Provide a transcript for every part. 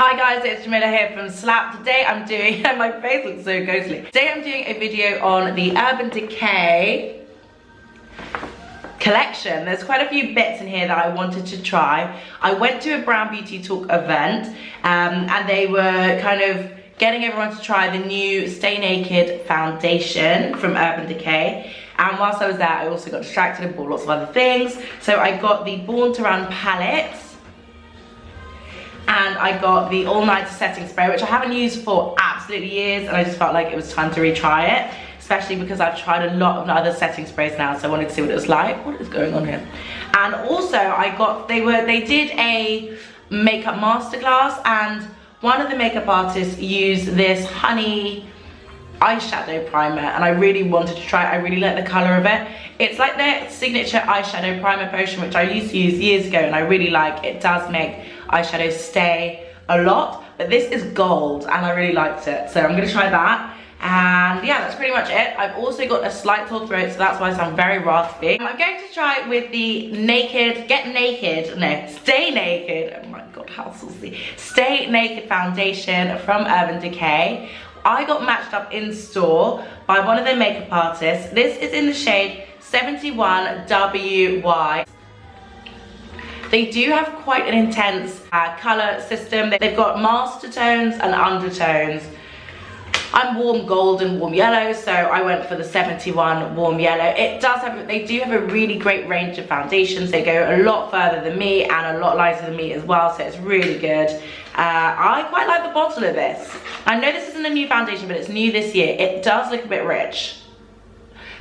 Hi guys, it's Jamila here from Slapp. Today I'm doing, my face looks so ghostly. Today I'm doing a video on the Urban Decay collection. There's quite a few bits in here that I wanted to try. I went to a Brown Beauty Talk event and they were kind of getting everyone to try the new Stay Naked foundation from Urban Decay. And whilst I was there, I also got distracted and bought lots of other things. So I got the Born to Run palette. And I got the All Nighter setting spray, which I haven't used for absolutely years, and I just felt like it was time to retry it, especially because I've tried a lot of other setting sprays now, so I wanted to see what it was like. What is going on here? And also I got, they did a makeup masterclass, and one of the makeup artists used this honey eyeshadow primer, and I really wanted to try it. I really like the color of it. It's like their signature eyeshadow primer potion, which I used to use years ago, and I really like. It does make eyeshadow stay a lot, but this is gold and I really liked it, so I'm gonna try that. And yeah, that's pretty much it. I've also got a slight sore throat, so that's why I sound very raspy. I'm going to try it with the Stay Naked, oh my god, how saucy, Stay Naked foundation from Urban Decay. I got matched up in store by one of their makeup artists. This is in the shade 71WY. They do have quite an intense colour system. They've got master tones and undertones. I'm warm gold and warm yellow, so I went for the 71 warm yellow. They do have a really great range of foundations. They go a lot further than me and a lot lighter than me as well, so it's really good. I quite like the bottle of this. I know this isn't a new foundation, but it's new this year. It does look a bit rich,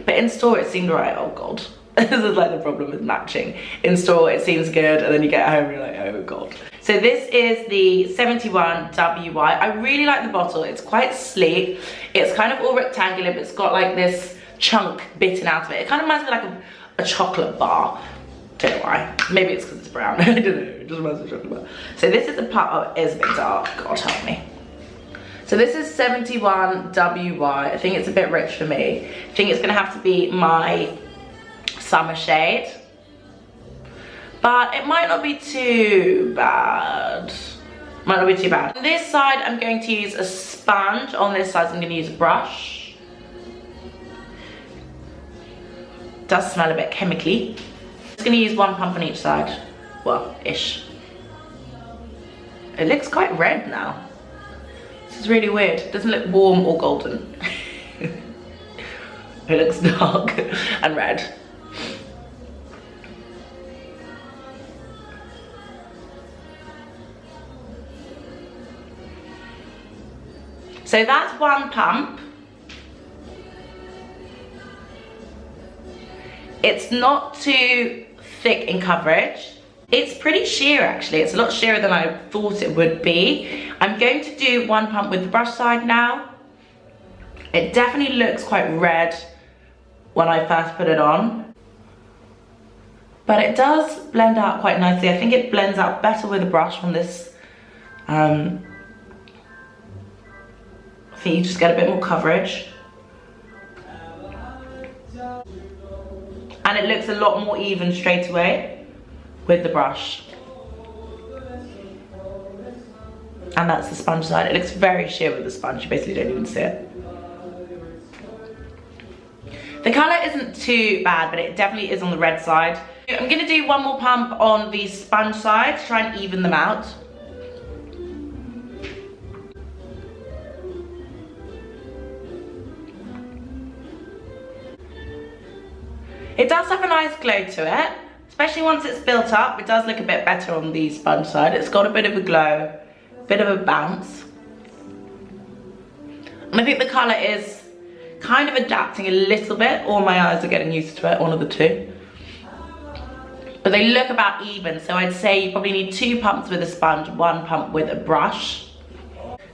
but in store it seemed right. Oh god. This is like the problem with matching. In store it seems good, and then you get home and you're like, oh god. So this is the 71WY. I really like the bottle. It's quite sleek. It's kind of all rectangular, but it's got like this chunk bitten out of it. It kind of reminds me of like a chocolate bar. Don't know why. Maybe it's because it's brown. I don't know. It just reminds me of a chocolate bar. So this is the part, oh, it is a bit dark. God help me. So this is 71WY. I think it's a bit rich for me. I think it's gonna have to be my summer shade, but it might not be too bad. Might not be too bad. On this side I'm going to use a sponge. On this side I'm going to use a brush. It does smell a bit chemically. I'm just going to use one pump on each side. Well, ish. It looks quite red now. This is really weird. It doesn't look warm or golden. It looks dark and red. So that's one pump. It's not too thick in coverage. It's pretty sheer actually. It's a lot sheerer than I thought it would be. I'm going to do one pump with the brush side now. It definitely looks quite red when I first put it on, but it does blend out quite nicely. I think it blends out better with a brush from this. I think you just get a bit more coverage. And it looks a lot more even straight away with the brush. And that's the sponge side. It looks very sheer with the sponge. You basically don't even see it. The colour isn't too bad, but it definitely is on the red side. I'm going to do one more pump on the sponge side to try and even them out. It does have a nice glow to it, especially once it's built up. It does look a bit better on the sponge side. It's got a bit of a glow, a bit of a bounce. And I think the colour is kind of adapting a little bit, or my eyes are getting used to it, one of the two. But they look about even, so I'd say you probably need 2 pumps with a sponge, 1 pump with a brush.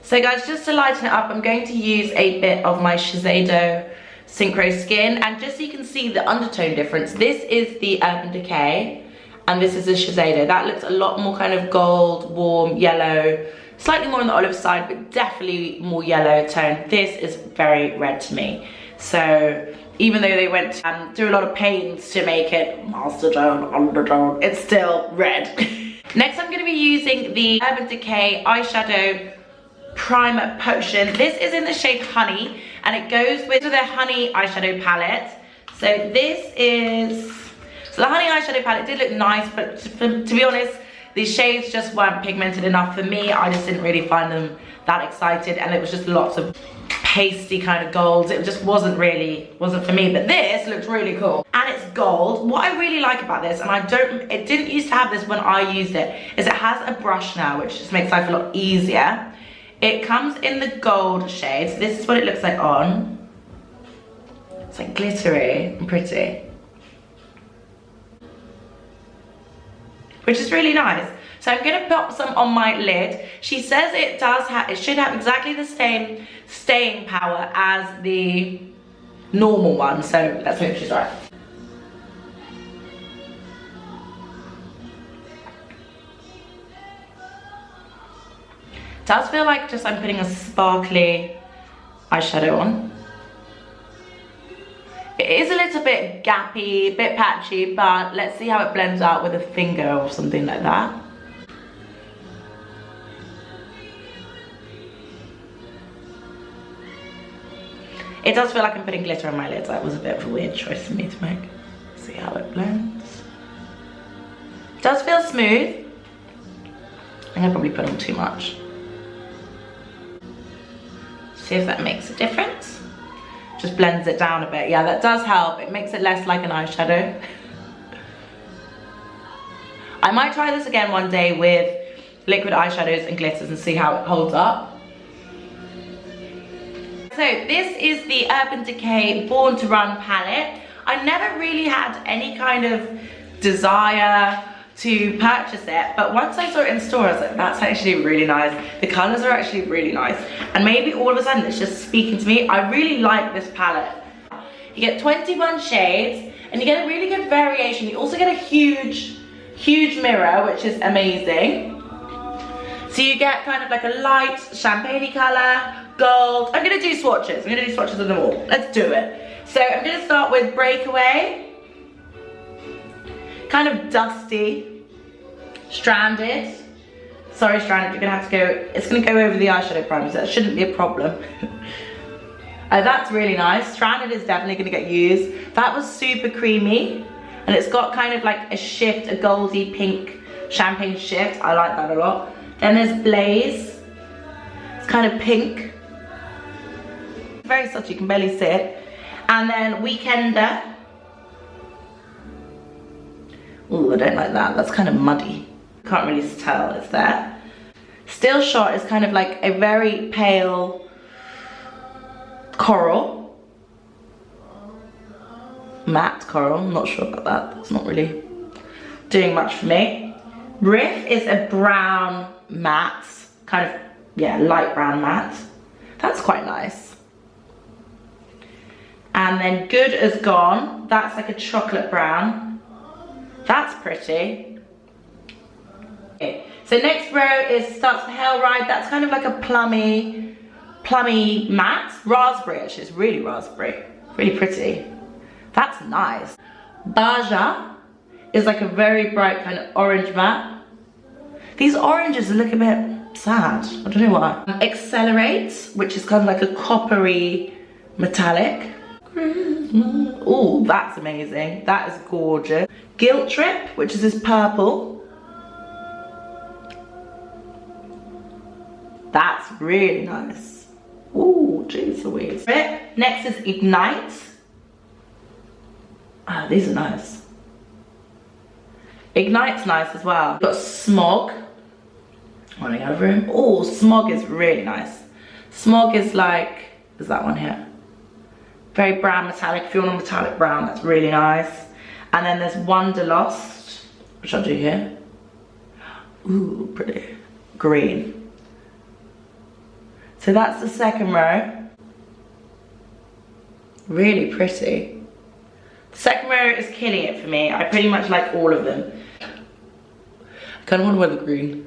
So guys, just to lighten it up, I'm going to use a bit of my Shiseido Synchro Skin, and just so you can see the undertone difference, this is the Urban Decay and this is the Shiseido. That looks a lot more kind of gold, warm, yellow, slightly more on the olive side, but definitely more yellow tone. This is very red to me. So even though they went through a lot of pains to make it master tone, undertone, it's still red. Next, I'm going to be using the Urban Decay eyeshadow primer potion. This is in the shade Honey, and it goes with their Honey eyeshadow palette. So this is, so the Honey eyeshadow palette did look nice, but to be honest, these shades just weren't pigmented enough for me. I just didn't really find them that excited, and it was just lots of pasty kind of golds. It just wasn't for me, but this looks really cool. And it's gold. What I really like about this, and it didn't used to have this when I used it, is it has a brush now, which just makes life a lot easier. It comes in the gold shades. This is what it looks like on. It's like glittery and pretty, which is really nice. So I'm gonna put some on my lid. She says it should have exactly the same staying power as the normal one. So let's hope she's right. Does feel like just I'm putting a sparkly eyeshadow on. It is a little bit gappy, a bit patchy, but let's see how it blends out with a finger or something like that. It does feel like I'm putting glitter on my lids. That was a bit of a weird choice for me to make. See how it blends. It does feel smooth. I think I probably put on too much. See if that makes a difference. Just blends it down a bit. Yeah, that does help. It makes it less like an eyeshadow. I might try this again one day with liquid eyeshadows and glitters and see how it holds up. So this is the Urban Decay Born to Run palette. I never really had any kind of desire to purchase it, but once I saw it in store, I was like, that's actually really nice. The colors are actually really nice, and maybe all of a sudden it's just speaking to me. I really like this palette. You get 21 shades, and you get a really good variation. You also get a huge mirror, which is amazing. So you get kind of like a light champagne color, gold. I'm gonna do swatches. I'm gonna do swatches of them all. Let's do it. So I'm gonna start with Breakaway. Kind of dusty. Stranded. Sorry, Stranded, you're gonna have to go. It's gonna go over the eyeshadow primer, so that shouldn't be a problem. That's really nice. Stranded is definitely gonna get used. That was super creamy, and it's got kind of like a shift, a goldy pink champagne shift. I like that a lot. Then there's Blaze. It's kind of pink. Very subtle, you can barely see it. And then Weekender. Ooh, I don't like that. That's kind of muddy. Can't really tell it's there. Still Shot is kind of like a very pale coral. Matte coral, I'm not sure about that. That's not really doing much for me. Riff is a brown matte, kind of, yeah, light brown matte. That's quite nice. And then Good As Gone. That's like a chocolate brown. That's pretty. Okay. So next row starts the Hell Ride. That's kind of like a plummy matte. Raspberry, actually, it's really raspberry. Really pretty. That's nice. Baja is like a very bright kind of orange matte. These oranges look a bit sad. I don't know why. Accelerate, which is kind of like a coppery metallic. Oh, that's amazing. That is gorgeous. Guilt Trip, which is this purple. That's really nice. Oh, jeez Louise. Next is Ignite. Ah, these are nice. Ignite's nice as well. We've got Smog. Running out of room. Oh, Smog is really nice. Smog is like, is that one here? Very brown metallic. If you want a metallic brown, that's really nice. And then there's Wanderlust, which I'll do here. Ooh, pretty. Green. So that's the second row. Really pretty. The second row is killing it for me. I pretty much like all of them. I kind of want to wear the green.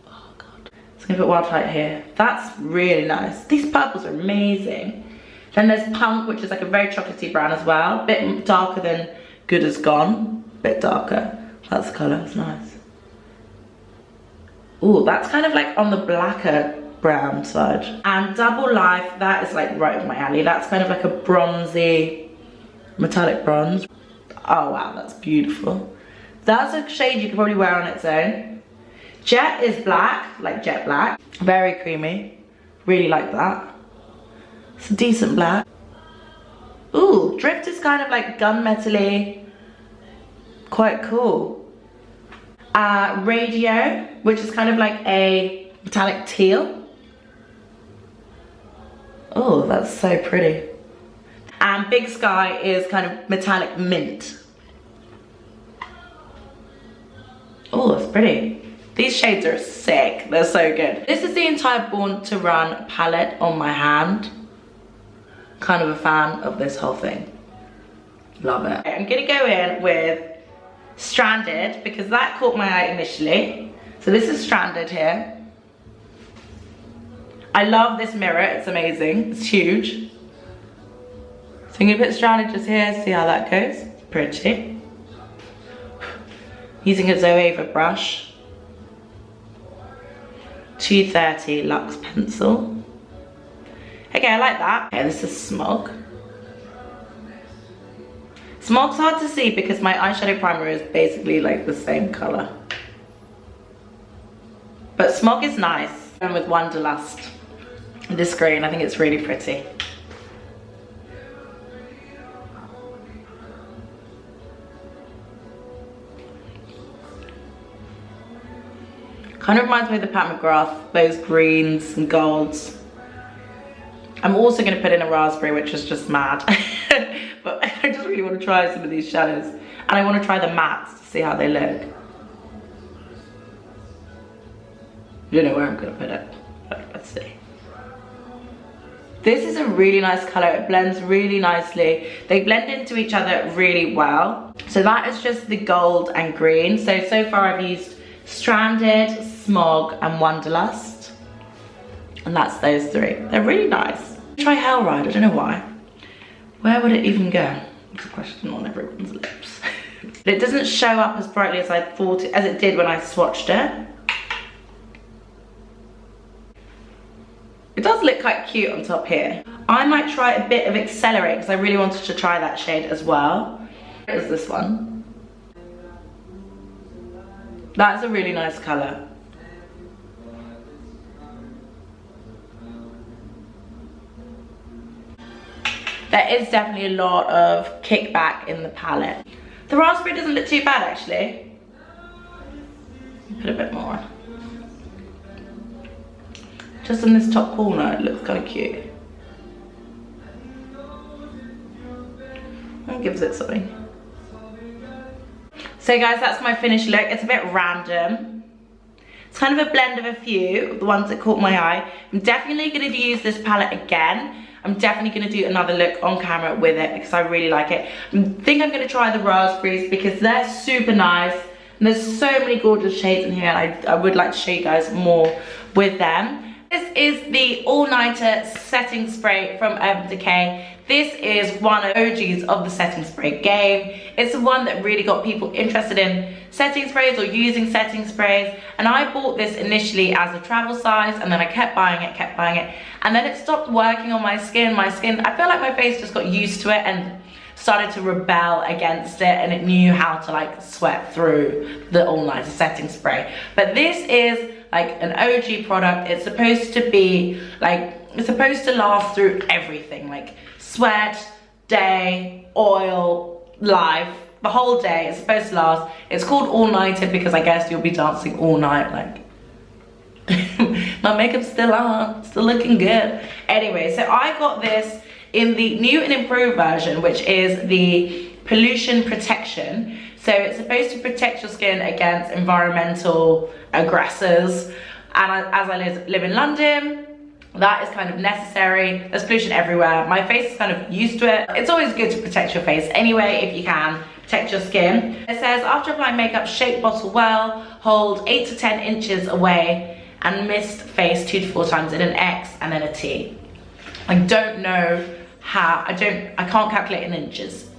Oh God. So I'm gonna put Wildlight here. That's really nice. These purples are amazing. Then there's Punk, which is like a very chocolatey brown as well. A bit darker than Good As Gone. A bit darker. That's the colour, it's nice. Ooh, that's kind of like on the blacker brown side. And Double Life, that is like right up my alley. That's kind of like a bronzy, metallic bronze. Oh wow, that's beautiful. That's a shade you could probably wear on its own. Jet is black, like jet black. Very creamy. Really like that. It's a decent black. Ooh, Drift is kind of like gunmetal-y. Quite cool. Radio, which is kind of like a metallic teal. Oh, that's so pretty. And Big Sky is kind of metallic mint. Oh, that's pretty. These shades are sick. They're so good. This is the entire Born to Run palette on my hand. Kind of a fan of this whole thing. Love it. I'm gonna go in with Stranded because that caught my eye initially. So this is Stranded here. I love this mirror, it's amazing. It's huge. So I'm gonna put Stranded just here, see how that goes. It's pretty. Using a Zoeva brush. 230 Luxe pencil. Okay, I like that. Okay, this is Smog. Smog's hard to see because my eyeshadow primer is basically like the same color. But Smog is nice. And with Wanderlust. This green, I think it's really pretty. Kind of reminds me of the Pat McGrath, those greens and golds. I'm also going to put in a raspberry, which is just mad. But I just really want to try some of these shadows. And I want to try the mattes to see how they look. You know where I'm going to put it. But let's see. This is a really nice colour. It blends really nicely. They blend into each other really well. So that is just the gold and green. So far I've used Stranded, Smog and Wanderlust. And that's those three. They're really nice. Try Hellride, I don't know why. Where would it even go? It's a question on everyone's lips. But it doesn't show up as brightly as I thought it, as it did when I swatched it. It does look quite cute on top here. I might try a bit of Accelerate because I really wanted to try that shade as well. Here's this one. That's a really nice colour. There is definitely a lot of kickback in the palette. The raspberry doesn't look too bad actually. Put a bit more. Just in this top corner, it looks kind of cute. That gives it something. So guys, that's my finished look. It's a bit random. It's kind of a blend of a few of the ones that caught my eye. I'm definitely going to use this palette again. I'm definitely going to do another look on camera with it because I really like it. I think I'm going to try the raspberries because they're super nice. And there's so many gorgeous shades in here and I would like to show you guys more with them. This is the All Nighter setting spray from Urban Decay. This is one of the OGs of the setting spray game. It's the one that really got people interested in setting sprays or using setting sprays. And I bought this initially as a travel size and then I kept buying it. And then it stopped working on my skin. I feel like my face just got used to it and started to rebel against it, and it knew how to like sweat through the All Nighter setting spray. But this is like an OG product. It's supposed to be like, it's supposed to last through everything, like sweat, day, oil, life, the whole day. It's supposed to last. It's called All Nighter because I guess you'll be dancing all night. Like my makeup's still on, still looking good. Anyway, so I got this in the new and improved version, which is the pollution protection. So it's supposed to protect your skin against environmental aggressors. And as I live in London, that is kind of necessary. There's pollution everywhere. My face is kind of used to it. It's always good to protect your face anyway, if you can, protect your skin. It says, after applying makeup, shake bottle well, hold 8 to 10 inches away, and mist face 2 to 4 times in an X and then a T. I don't know how, I can't calculate in inches.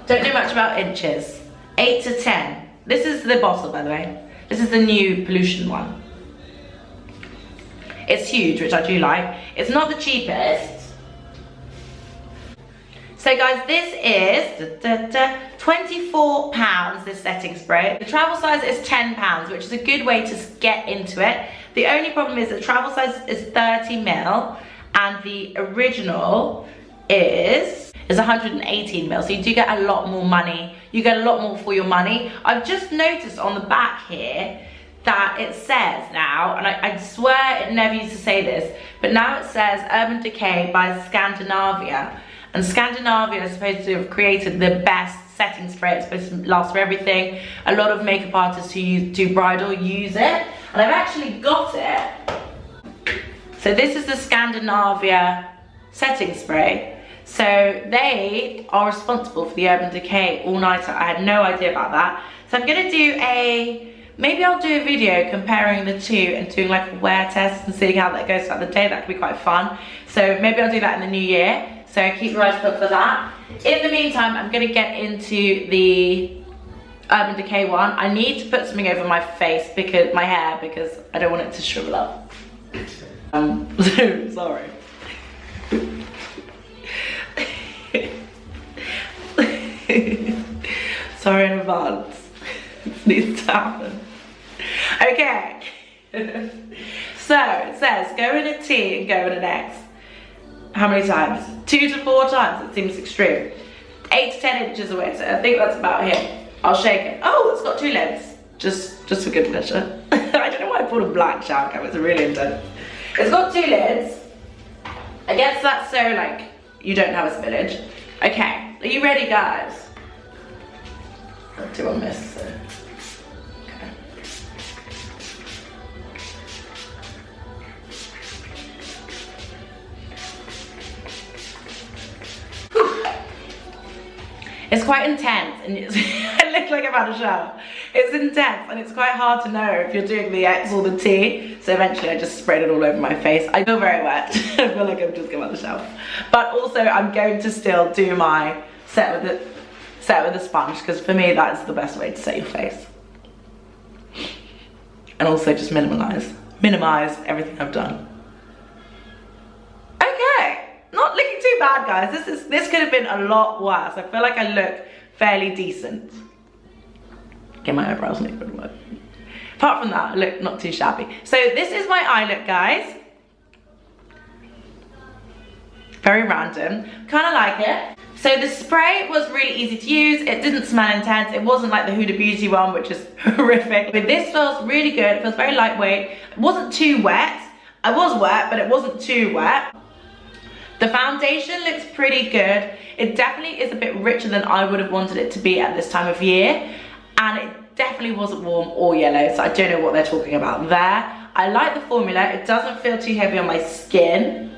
Don't know much about inches. 8 to 10. This is the bottle, by the way. This is the new pollution one. It's huge, which I do like. It's not the cheapest. So guys, this is £24, this setting spray. The travel size is £10, which is a good way to get into it. The only problem is the travel size is 30ml and the original is 118ml. So you do get a lot more money. You get a lot more for your money. I've just noticed on the back here that it says now, and I swear it never used to say this, but now it says Urban Decay by Scandinavia. And Scandinavia is supposed to have created the best setting spray. It's supposed to last for everything. A lot of makeup artists who do bridal use it. And I've actually got it. So this is the Scandinavia setting spray. So they are responsible for the Urban Decay all-nighter. I had no idea about that. So I'm gonna do maybe I'll do a video comparing the two and doing like a wear test and seeing how that goes throughout the day. That could be quite fun. So maybe I'll do that in the new year. So keep your eyes peeled for that. In the meantime, I'm gonna get into the Urban Decay one. I need to put something over my face, because my hair, because I don't want it to shrivel up. So sorry. Sorry in advance. This needs to happen. Okay. So it says go in a T and go in an X. How many times? 2 to 4 times. It seems extreme. 8 to 10 inches away. So I think that's about here. I'll shake it. Oh, it's got 2 lids. Just for good measure. I don't know why I bought a black shower cap. It's really intense. It's got 2 lids. I guess that's so like you don't have a spillage. Okay, are you ready, guys? I'll do on this. So. Okay. It's quite intense, and I look like I've had a shower. It's intense, and it's quite hard to know if you're doing the X or the T. So eventually I just sprayed it all over my face. I feel very wet. I feel like I've just come out of the shower. But also I'm going to still do my set with the sponge, because for me that is the best way to set your face. And also just minimize everything I've done. Not looking too bad, guys. This could have been a lot worse. I feel like I look fairly decent. Okay, my eyebrows need a bit of work. Apart from that, I look not too shabby. So this is my eye look, guys. Very random. Kind of like it. So the spray was really easy to use. It didn't smell intense. It wasn't like the Huda Beauty one, which is horrific. But this feels really good. It feels very lightweight. It wasn't too wet. I was wet, but it wasn't too wet. The foundation looks pretty good. It definitely is a bit richer than I would have wanted it to be at this time of year. And it definitely wasn't warm or yellow, so I don't know what they're talking about there. I like the formula. It doesn't feel too heavy on my skin,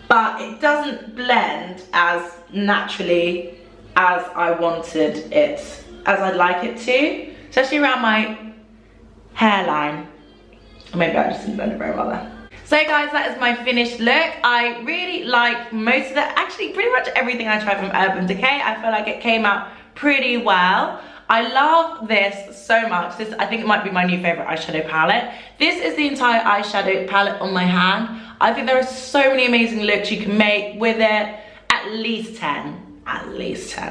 but it doesn't blend as naturally as I wanted it, as I'd like it to, especially around my hairline. Or maybe I just didn't blend it very well there. So guys, that is my finished look. I really like most of that, actually pretty much everything I tried from Urban Decay. I feel like it came out pretty well. I love this so much. This, I think it might be my new favorite eyeshadow palette. This is the entire eyeshadow palette on my hand. I think there are so many amazing looks you can make with it. At least 10,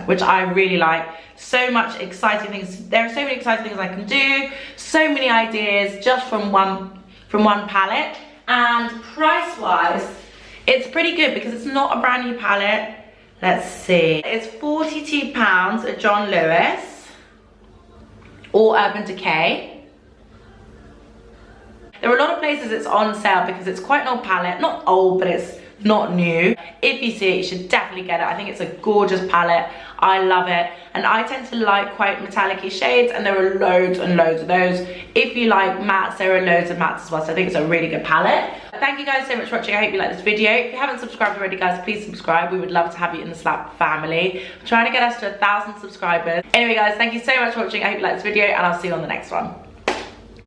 which I really like. So much exciting things. There are so many exciting things I can do. So many ideas just from one palette. And price-wise, it's pretty good because it's not a brand new palette. Let's see. It's £42 at John Lewis or Urban Decay. There are a lot of places it's on sale because it's quite an old palette. Not old, but it's not new. If you see it, you should definitely get it. I think it's a gorgeous palette. I love it. And I tend to like quite metallic-y shades, and there are loads and loads of those. If you like mattes, there are loads of mattes as well, so I think it's a really good palette. Thank you guys so much for watching. I hope you like this video. If you haven't subscribed already, guys, please subscribe. We would love to have you in the Slapp family. We're trying to get us to 1,000 subscribers. Anyway, guys, thank you so much for watching. I hope you like this video, and I'll see you on the next one.